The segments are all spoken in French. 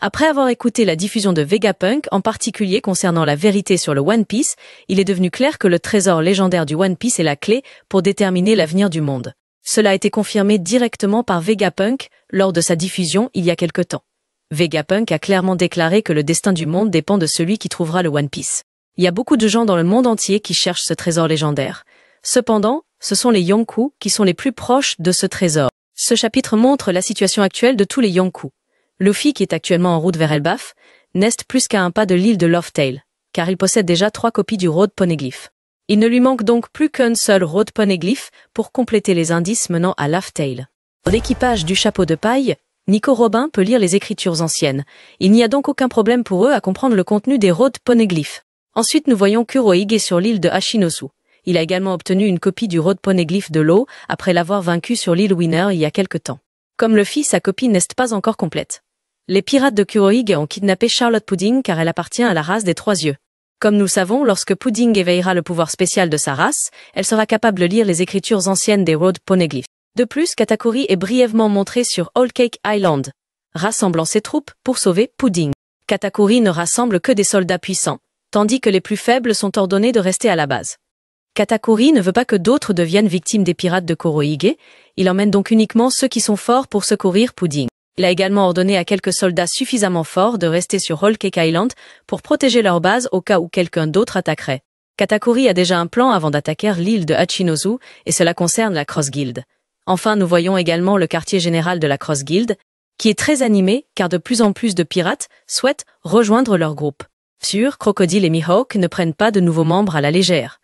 Après avoir écouté la diffusion de Vegapunk, en particulier concernant la vérité sur le One Piece, il est devenu clair que le trésor légendaire du One Piece est la clé pour déterminer l'avenir du monde. Cela a été confirmé directement par Vegapunk lors de sa diffusion il y a quelque temps. Vegapunk a clairement déclaré que le destin du monde dépend de celui qui trouvera le One Piece. Il y a beaucoup de gens dans le monde entier qui cherchent ce trésor légendaire. Cependant, ce sont les Yonkou qui sont les plus proches de ce trésor. Ce chapitre montre la situation actuelle de tous les Yonkou. Luffy, qui est actuellement en route vers Elbaf, n'est plus qu'à un pas de l'île de Laugh-Tale, car il possède déjà 3 copies du Road Poneglyph. Il ne lui manque donc plus qu'un seul Road Poneglyph pour compléter les indices menant à Laugh-Tale. L'équipage du chapeau de paille, Nico Robin peut lire les écritures anciennes. Il n'y a donc aucun problème pour eux à comprendre le contenu des Road Poneglyphs. Ensuite, nous voyons Kurohige sur l'île de Hachinosu. Il a également obtenu une copie du Road Poneglyph de l'eau après l'avoir vaincu sur l'île Winner il y a quelque temps. Comme Luffy, sa copie n'est pas encore complète. Les pirates de Kurohige ont kidnappé Charlotte Pudding car elle appartient à la race des 3 yeux. Comme nous savons, lorsque Pudding éveillera le pouvoir spécial de sa race, elle sera capable de lire les écritures anciennes des Road Poneglyphs. De plus, Katakuri est brièvement montré sur Whole Cake Island, rassemblant ses troupes pour sauver Pudding. Katakuri ne rassemble que des soldats puissants, tandis que les plus faibles sont ordonnés de rester à la base. Katakuri ne veut pas que d'autres deviennent victimes des pirates de Kurohige, il emmène donc uniquement ceux qui sont forts pour secourir Pudding. Il a également ordonné à quelques soldats suffisamment forts de rester sur Whole Cake Island pour protéger leur base au cas où quelqu'un d'autre attaquerait. Katakuri a déjà un plan avant d'attaquer l'île de Hachinosu et cela concerne la Cross Guild. Enfin, nous voyons également le quartier général de la Cross Guild, qui est très animé car de plus en plus de pirates souhaitent rejoindre leur groupe. Sûr, Crocodile et Mihawk ne prennent pas de nouveaux membres à la légère.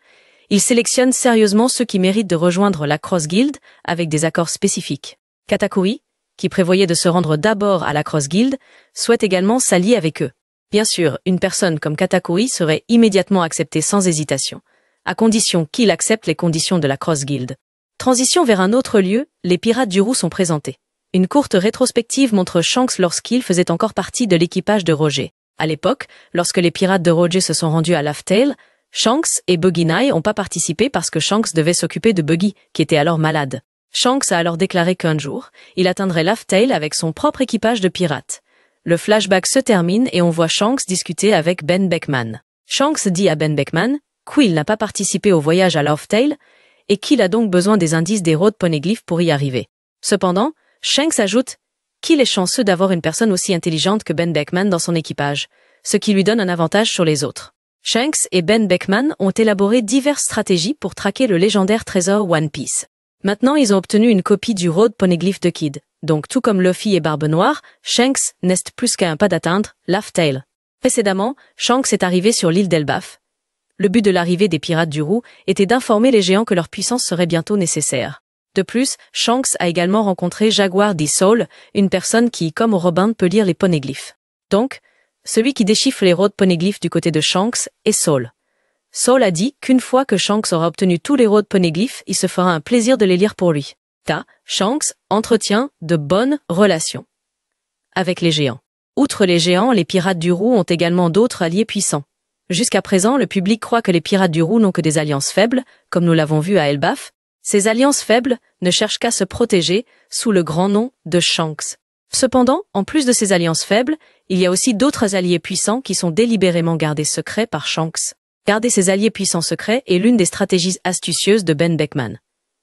Ils sélectionnent sérieusement ceux qui méritent de rejoindre la Cross Guild avec des accords spécifiques. Katakuri, qui prévoyait de se rendre d'abord à la Cross Guild, souhaite également s'allier avec eux. Bien sûr, une personne comme Katakuri serait immédiatement acceptée sans hésitation, à condition qu'il accepte les conditions de la Cross Guild. Transition vers un autre lieu, les pirates du Roux sont présentés. Une courte rétrospective montre Shanks lorsqu'il faisait encore partie de l'équipage de Roger. À l'époque, lorsque les pirates de Roger se sont rendus à Laugh-Tale, Shanks et Buggy Nye n'ont pas participé parce que Shanks devait s'occuper de Buggy, qui était alors malade. Shanks a alors déclaré qu'un jour, il atteindrait Laugh-Tale avec son propre équipage de pirates. Le flashback se termine et on voit Shanks discuter avec Ben Beckman. Shanks dit à Ben Beckman qu'il n'a pas participé au voyage à Laugh-Tale et qu'il a donc besoin des indices des Road Poneglyphs pour y arriver. Cependant, Shanks ajoute qu'il est chanceux d'avoir une personne aussi intelligente que Ben Beckman dans son équipage, ce qui lui donne un avantage sur les autres. Shanks et Ben Beckman ont élaboré diverses stratégies pour traquer le légendaire trésor One Piece. Maintenant, ils ont obtenu une copie du Road Poneglyph de Kid. Donc, tout comme Luffy et Barbe Noire, Shanks n'est plus qu'à un pas d'atteindre Laugh-Tale. Précédemment, Shanks est arrivé sur l'île d'Elbaf. Le but de l'arrivée des pirates du Roux était d'informer les géants que leur puissance serait bientôt nécessaire. De plus, Shanks a également rencontré Jaguar D. Soul, une personne qui, comme Robin, peut lire les poneglyphes. Donc, celui qui déchiffre les Road Poneglyphs du côté de Shanks est Soul. Soul a dit qu'une fois que Shanks aura obtenu tous les Road Poneglyphs, il se fera un plaisir de les lire pour lui. Shanks entretient de bonnes relations avec les géants. Outre les géants, les pirates du Roux ont également d'autres alliés puissants. Jusqu'à présent, le public croit que les pirates du Roux n'ont que des alliances faibles, comme nous l'avons vu à Elbaf. Ces alliances faibles ne cherchent qu'à se protéger sous le grand nom de Shanks. Cependant, en plus de ces alliances faibles, il y a aussi d'autres alliés puissants qui sont délibérément gardés secrets par Shanks. Garder ces alliés puissants secrets est l'une des stratégies astucieuses de Ben Beckman.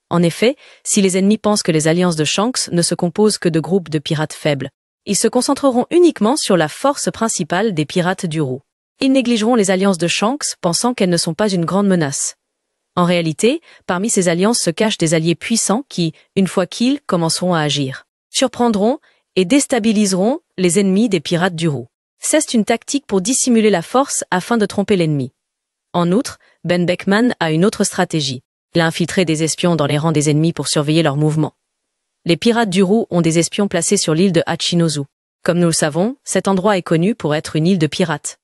En effet, si les ennemis pensent que les alliances de Shanks ne se composent que de groupes de pirates faibles, ils se concentreront uniquement sur la force principale des pirates du Roux. Ils négligeront les alliances de Shanks, pensant qu'elles ne sont pas une grande menace. En réalité, parmi ces alliances se cachent des alliés puissants qui, une fois qu'ils commenceront à agir, surprendront et déstabiliseront les ennemis des pirates du Roux. C'est une tactique pour dissimuler la force afin de tromper l'ennemi. En outre, Ben Beckman a une autre stratégie. Il a infiltré des espions dans les rangs des ennemis pour surveiller leurs mouvements. Les pirates du Roux ont des espions placés sur l'île de Hachinosu. Comme nous le savons, cet endroit est connu pour être une île de pirates.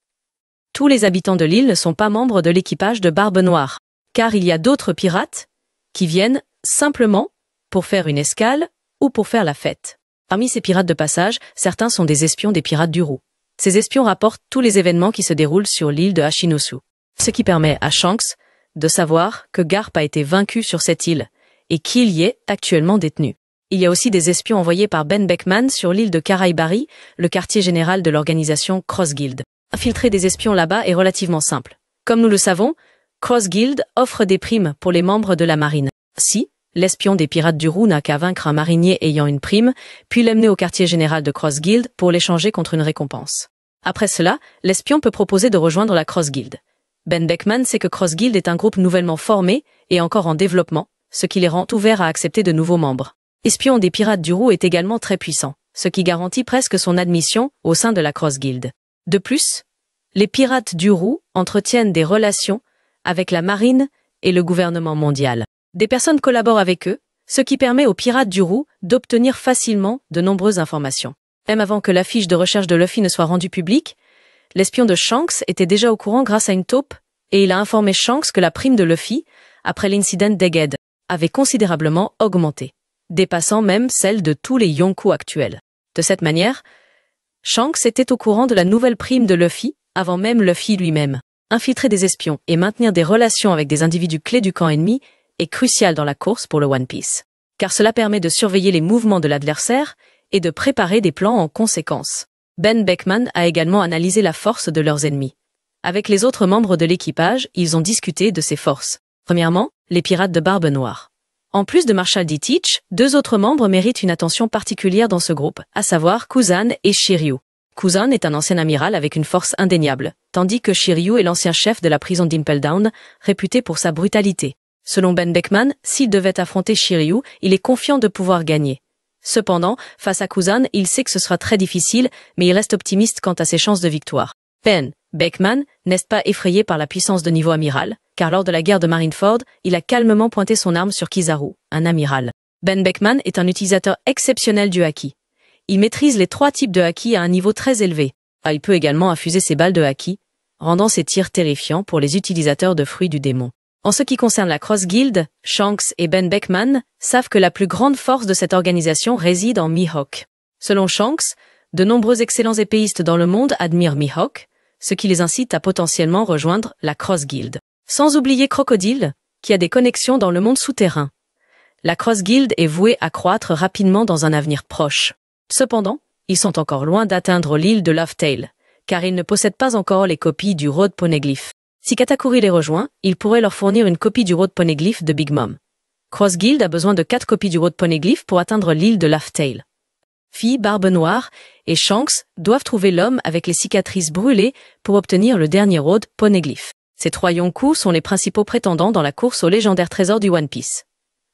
Tous les habitants de l'île ne sont pas membres de l'équipage de Barbe Noire, car il y a d'autres pirates qui viennent simplement pour faire une escale ou pour faire la fête. Parmi ces pirates de passage, certains sont des espions des pirates du Roux. Ces espions rapportent tous les événements qui se déroulent sur l'île de Hachinosu, ce qui permet à Shanks de savoir que Garp a été vaincu sur cette île et qu'il y est actuellement détenu. Il y a aussi des espions envoyés par Ben Beckman sur l'île de Karaibari, le quartier général de l'organisation Cross Guild. Infiltrer des espions là-bas est relativement simple. Comme nous le savons, Cross Guild offre des primes pour les membres de la marine. Si l'espion des pirates du Roux n'a qu'à vaincre un marinier ayant une prime, puis l'amener au quartier général de Cross Guild pour l'échanger contre une récompense. Après cela, l'espion peut proposer de rejoindre la Cross Guild. Ben Beckman sait que Cross Guild est un groupe nouvellement formé et encore en développement, ce qui les rend ouverts à accepter de nouveaux membres. Espion des pirates du Roux est également très puissant, ce qui garantit presque son admission au sein de la Cross Guild. De plus, les pirates du Roux entretiennent des relations avec la marine et le gouvernement mondial. Des personnes collaborent avec eux, ce qui permet aux pirates du Roux d'obtenir facilement de nombreuses informations. Même avant que la fiche de recherche de Luffy ne soit rendue publique, l'espion de Shanks était déjà au courant grâce à une taupe, et il a informé Shanks que la prime de Luffy, après l'incident d'Egghead, avait considérablement augmenté, dépassant même celle de tous les Yonkou actuels. De cette manière, Shanks était au courant de la nouvelle prime de Luffy, avant même Luffy lui-même. Infiltrer des espions et maintenir des relations avec des individus clés du camp ennemi est crucial dans la course pour le One Piece, car cela permet de surveiller les mouvements de l'adversaire et de préparer des plans en conséquence. Ben Beckman a également analysé la force de leurs ennemis. Avec les autres membres de l'équipage, ils ont discuté de ces forces. Premièrement, les pirates de Barbe Noire. En plus de Marshall D. Teach, deux autres membres méritent une attention particulière dans ce groupe, à savoir Kuzan et Shiryu. Kuzan est un ancien amiral avec une force indéniable, tandis que Shiryu est l'ancien chef de la prison d'Impel Down, réputé pour sa brutalité. Selon Ben Beckman, s'il devait affronter Shiryu, il est confiant de pouvoir gagner. Cependant, face à Kuzan, il sait que ce sera très difficile, mais il reste optimiste quant à ses chances de victoire. Ben Beckman n'est pas effrayé par la puissance de niveau amiral, car lors de la guerre de Marineford, il a calmement pointé son arme sur Kizaru, un amiral. Ben Beckman est un utilisateur exceptionnel du haki. Il maîtrise les 3 types de haki à un niveau très élevé. Il peut également infuser ses balles de haki, rendant ses tirs terrifiants pour les utilisateurs de fruits du démon. En ce qui concerne la Cross Guild, Shanks et Ben Beckman savent que la plus grande force de cette organisation réside en Mihawk. Selon Shanks, de nombreux excellents épéistes dans le monde admirent Mihawk, ce qui les incite à potentiellement rejoindre la Cross Guild. Sans oublier Crocodile, qui a des connexions dans le monde souterrain. La Cross Guild est vouée à croître rapidement dans un avenir proche. Cependant, ils sont encore loin d'atteindre l'île de Lovetail, car ils ne possèdent pas encore les copies du Road Poneglyph. Si Katakuri les rejoint, il pourrait leur fournir une copie du Road Poneglyph de Big Mom. Cross Guild a besoin de 4 copies du Road Poneglyph pour atteindre l'île de Lovetail. Fi, Barbe Noire et Shanks doivent trouver l'homme avec les cicatrices brûlées pour obtenir le dernier Road Poneglyph. Ces 3 Yonkou sont les principaux prétendants dans la course au légendaire trésor du One Piece.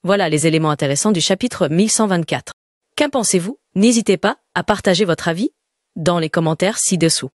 Voilà les éléments intéressants du chapitre 1124. Qu'en pensez-vous? N'hésitez pas à partager votre avis dans les commentaires ci-dessous.